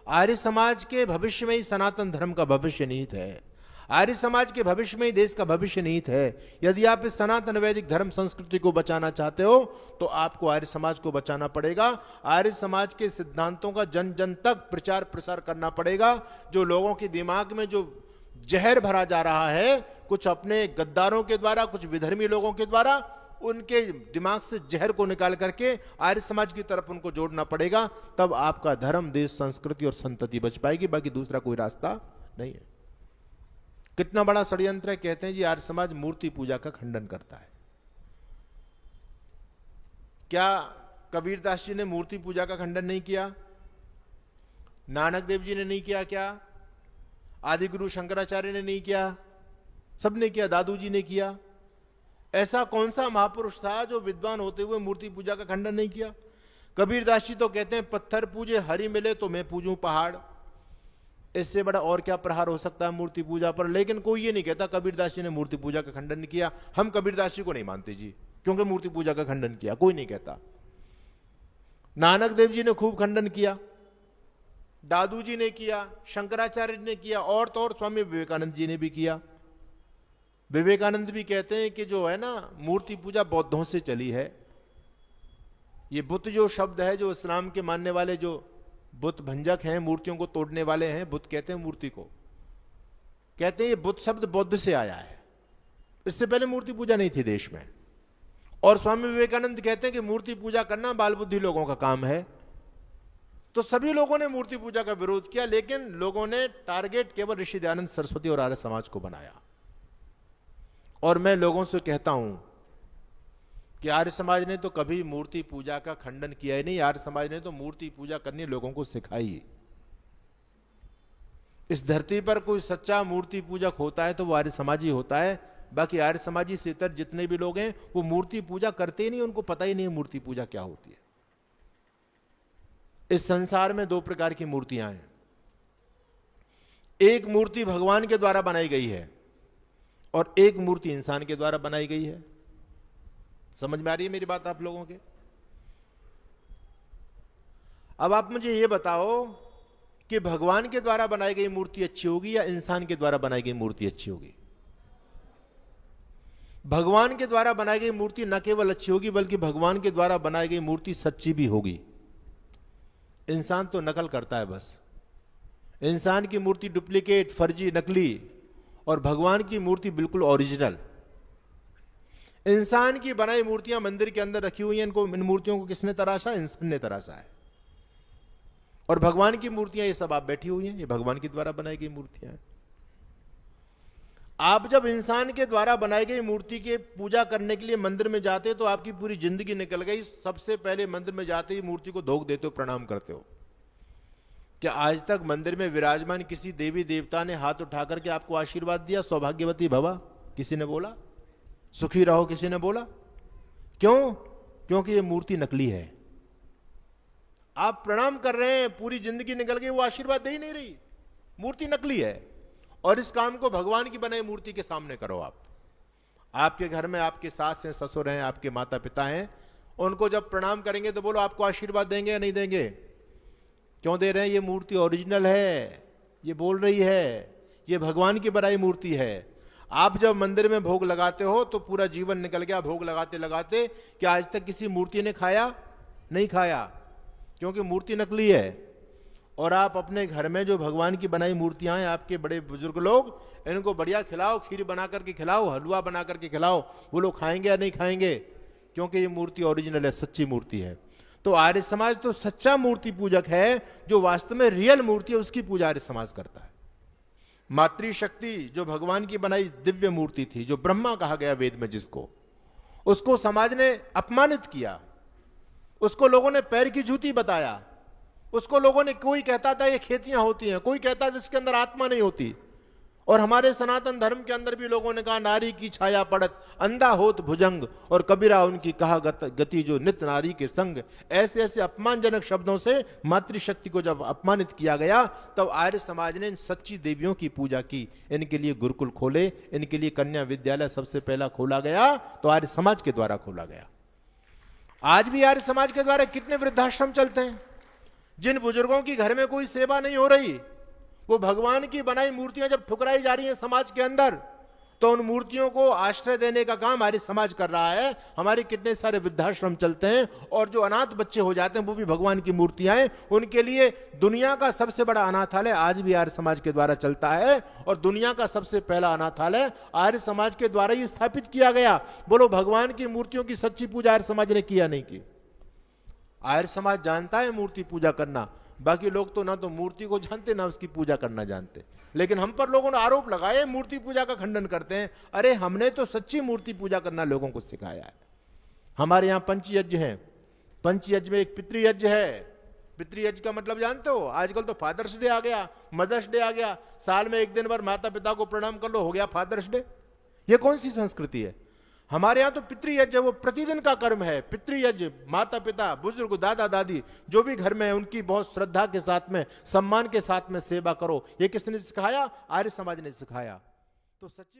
आर्य समाज के भविष्य में ही सनातन धर्म का भविष्य निहित है। आर्य समाज के भविष्य में ही देश का भविष्य निहित है। यदि आप इस सनातन वैदिक धर्म संस्कृति को बचाना चाहते हो तो आपको आर्य समाज को बचाना पड़ेगा। आर्य समाज के सिद्धांतों का जन जन तक प्रचार प्रसार करना पड़ेगा। जो लोगों के दिमाग में जो जहर भरा जा रहा है, कुछ अपने गद्दारों के द्वारा, कुछ विधर्मी लोगों के द्वारा, उनके दिमाग से जहर को निकाल करके आर्य समाज की तरफ उनको जोड़ना पड़ेगा। तब आपका धर्म, देश, संस्कृति और संतति बच पाएगी। बाकी दूसरा कोई रास्ता नहीं है। कितना बड़ा षड्यंत्र है। कहते हैं जी आर्य समाज मूर्ति पूजा का खंडन करता है। क्या कबीरदास जी ने मूर्ति पूजा का खंडन नहीं किया? नानक देव जी ने नहीं किया? क्या आदि गुरु शंकराचार्य ने नहीं किया? सबने किया। दादू जी ने किया। ऐसा कौन सा महापुरुष था जो विद्वान होते हुए मूर्ति पूजा का खंडन नहीं किया? कबीरदास जी तो कहते हैं पत्थर पूजे हरि मिले तो मैं पूजूं पहाड़। इससे बड़ा और क्या प्रहार हो सकता है मूर्ति पूजा पर? लेकिन कोई ये नहीं कहता कबीरदास जी ने मूर्ति पूजा का खंडन नहीं किया। हम कबीरदास जी को नहीं मानते जी, क्योंकि मूर्ति पूजा का खंडन किया। कोई नहीं कहता। नानक देव जी ने खूब खंडन किया, दादू जी ने किया, शंकराचार्य ने किया, और तो और स्वामी विवेकानंद जी ने भी किया। विवेकानंद भी कहते हैं कि जो है ना, मूर्ति पूजा बौद्धों से चली है। ये बुत जो शब्द है, जो इस्लाम के मानने वाले जो बुत भंजक हैं, मूर्तियों को तोड़ने वाले हैं, बुत कहते हैं मूर्ति को, कहते हैं ये बुत शब्द बौद्ध से आया है। इससे पहले मूर्ति पूजा नहीं थी देश में। और स्वामी विवेकानंद कहते हैं कि मूर्ति पूजा करना बाल बुद्धि लोगों का काम है। तो सभी लोगों ने मूर्ति पूजा का विरोध किया, लेकिन लोगों ने टारगेट केवल ऋषि दयानंद सरस्वती और आर्य समाज को बनाया। और मैं लोगों से कहता हूं कि आर्य समाज ने तो कभी मूर्ति पूजा का खंडन किया ही नहीं। आर्य समाज ने तो मूर्ति पूजा करनी लोगों को सिखाई। इस धरती पर कोई सच्चा मूर्ति पूजक होता है तो वो आर्य समाजी होता है। बाकी आर्य समाजी से इतर जितने भी लोग हैं वो मूर्ति पूजा करते ही नहीं, उनको पता ही नहीं मूर्ति पूजा क्या होती है। इस संसार में दो प्रकार की मूर्तियां हैं। एक मूर्ति भगवान के द्वारा बनाई गई है और एक मूर्ति इंसान के द्वारा बनाई गई है। समझ में आ रही है मेरी बात आप लोगों के? अब आप मुझे यह बताओ कि भगवान के द्वारा बनाई गई मूर्ति अच्छी होगी या इंसान के द्वारा बनाई गई मूर्ति अच्छी होगी? भगवान के द्वारा बनाई गई मूर्ति न केवल अच्छी होगी बल्कि भगवान के द्वारा बनाई गई मूर्ति सच्ची भी होगी। इंसान तो नकल करता है बस। इंसान की मूर्ति डुप्लीकेट, फर्जी, नकली, और भगवान की मूर्ति बिल्कुल ओरिजिनल। इंसान की बनाई मूर्तियां मंदिर के अंदर रखी हुई हैं। इन मूर्तियों को किसने तराशा? इंसान ने तराशा है। और भगवान की मूर्तियां ये सब आप बैठी हुई हैं, ये भगवान के द्वारा बनाई गई मूर्तियां हैं। आप जब इंसान के द्वारा बनाई गई मूर्ति के पूजा करने के लिए मंदिर में जाते हो तो आपकी पूरी जिंदगी निकल गई। सबसे पहले मंदिर में जाते ही मूर्ति को धोख देते हो, प्रणाम करते हो। क्या आज तक मंदिर में विराजमान किसी देवी देवता ने हाथ उठा करके आपको आशीर्वाद दिया, सौभाग्यवती भवा? किसी ने बोला? सुखी रहो किसी ने बोला? क्यों? क्योंकि ये मूर्ति नकली है। आप प्रणाम कर रहे हैं, पूरी जिंदगी निकल गई, वो आशीर्वाद दे ही नहीं रही। मूर्ति नकली है। और इस काम को भगवान की बनाई मूर्ति के सामने करो। आप आपके घर में आपके सास हैं, ससुर हैं, आपके माता पिता हैं, उनको जब प्रणाम करेंगे तो बोलो आपको आशीर्वाद देंगे या नहीं देंगे? क्यों दे रहे हैं? ये मूर्ति ओरिजिनल है, ये बोल रही है, ये भगवान की बनाई मूर्ति है। आप जब मंदिर में भोग लगाते हो तो पूरा जीवन निकल गया भोग लगाते लगाते। क्या आज तक किसी मूर्ति ने खाया? नहीं खाया, क्योंकि मूर्ति नकली है। और आप अपने घर में जो भगवान की बनाई मूर्तियां हैं, आपके बड़े बुजुर्ग लोग, इनको बढ़िया खिलाओ, खीर बना करके खिलाओ, हलवा बना करके खिलाओ। वो लोग खाएंगे या नहीं खाएंगे? क्योंकि ये मूर्ति ओरिजिनल है, सच्ची मूर्ति है। तो आर्य समाज तो सच्चा मूर्ति पूजक है। जो वास्तव में रियल मूर्ति है उसकी पूजा आर्य समाज करता है। मातृशक्ति जो भगवान की बनाई दिव्य मूर्ति थी, जो ब्रह्मा कहा गया वेद में जिसको, उसको समाज ने अपमानित किया। उसको लोगों ने पैर की जूती बताया। उसको लोगों ने, कोई कहता था ये खेतियां होती हैं, कोई कहता था इसके अंदर आत्मा नहीं होती। और हमारे सनातन धर्म के अंदर भी लोगों ने कहा नारी की छाया पड़त, अंधा होत भुजंग, और कबीरा उनकी कहा गति जो नित नारी के संग। ऐसे ऐसे अपमानजनक शब्दों से मातृशक्ति को जब अपमानित किया गया तब आर्य समाज ने इन सच्ची देवियों की पूजा की। इनके लिए गुरुकुल खोले, इनके लिए कन्या विद्यालय सबसे पहला खोला गया, तो आर्य समाज के द्वारा खोला गया। आज भी आर्य समाज के द्वारा कितने वृद्धाश्रम चलते हैं, जिन बुजुर्गों की घर में कोई सेवा नहीं हो रही, वो भगवान की बनाई मूर्तियां जब ठुकराई जा रही हैं समाज के अंदर, तो उन मूर्तियों को आश्रय देने का काम हमारे समाज कर रहा है। हमारे कितने सारे वृद्धाश्रम चलते हैं, और जो अनाथ बच्चे हो जाते हैं वो भी भगवान की मूर्तियां हैं। उनके लिए दुनिया का सबसे बड़ा अनाथालय आज भी आर्य समाज के द्वारा चलता है, और दुनिया का सबसे पहला अनाथालय आर्य समाज के द्वारा ही स्थापित किया गया। बोलो, भगवान की मूर्तियों की सच्ची पूजा आर्य समाज ने किया नहीं की? आर्य समाज जानता है मूर्ति पूजा करना, बाकी लोग तो ना तो मूर्ति को जानते ना उसकी पूजा करना जानते। लेकिन हम पर लोगों ने आरोप लगाए, मूर्ति पूजा का खंडन करते हैं। अरे हमने तो सच्ची मूर्ति पूजा करना लोगों को सिखाया है। हमारे यहां पंचयज्ञ है, पंचयज्ञ में एक पितृयज्ञ है। पितृयज्ञ का मतलब जानते हो? आजकल तो फादर्स डे आ गया, मदर्स डे आ गया, साल में एक दिन भर माता पिता को प्रणाम कर लो, हो गया फादर्स डे। ये कौन सी संस्कृति है? हमारे यहां तो पितृयज्ञ वो प्रतिदिन का कर्म है। पितृयज्ञ, माता पिता, बुजुर्ग, दादा दादी जो भी घर में है उनकी बहुत श्रद्धा के साथ में, सम्मान के साथ में सेवा करो। ये किसने सिखाया? आर्य समाज ने सिखाया। तो सच्ची